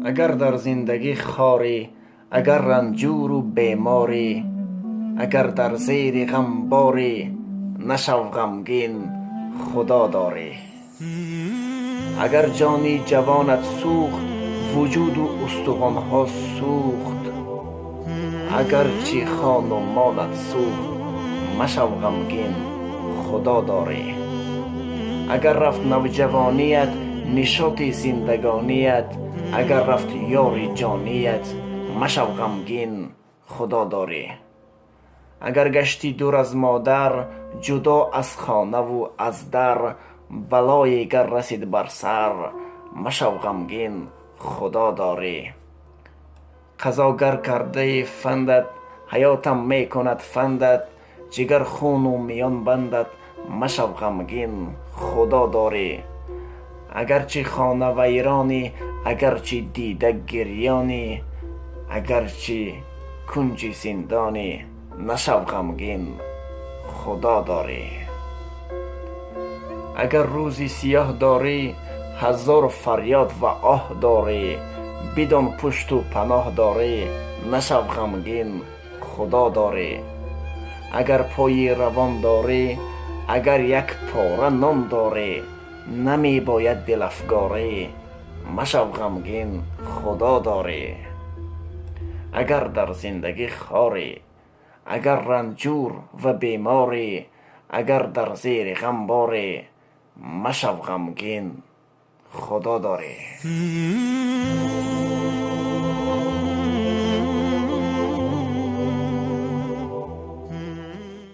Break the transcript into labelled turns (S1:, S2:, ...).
S1: اگر در زندگی خاری، اگر رنجور و بیماری، اگر در زیر غم باری، نشو غمگین خدا داری. اگر جانی جوانت سوخت، وجود و استخوان‌ها سوخت، اگر چی خان و مالت سوخت، مشو غمگین خدا داری. اگر رفت نوجوانیت، نشاط زندگانیت، اگر رفت یار جانیت، مشو غمگین خدا داری. اگر گشتی دور از مادر، جدا از خانه و از در، بلایی گر رسید بر سر، مشو غمگین خدا داری. قضا گر کرده فندت، حیاتم می کند فندت، جگر خون و میان بندت، مشو غمگین خدا داری. اگرچه خانه ویرانی، اگرچه دیده گریانی، اگرچه کنج زندانی، نشو غمگین خدا داری. اگر روزی سیاه داری، هزار فریاد و آه داری، بدان پشت و پناه داری، نشو غمگین خدا داری. اگر پای روان داری، اگر یک پاره نان داری، نمی باید دل افگاری، مشو غمگین خدا داری. اگر در زندگی خاری، اگر رنجور و بیماری، اگر در زیر غم باری، مشو غمگین خدا داری.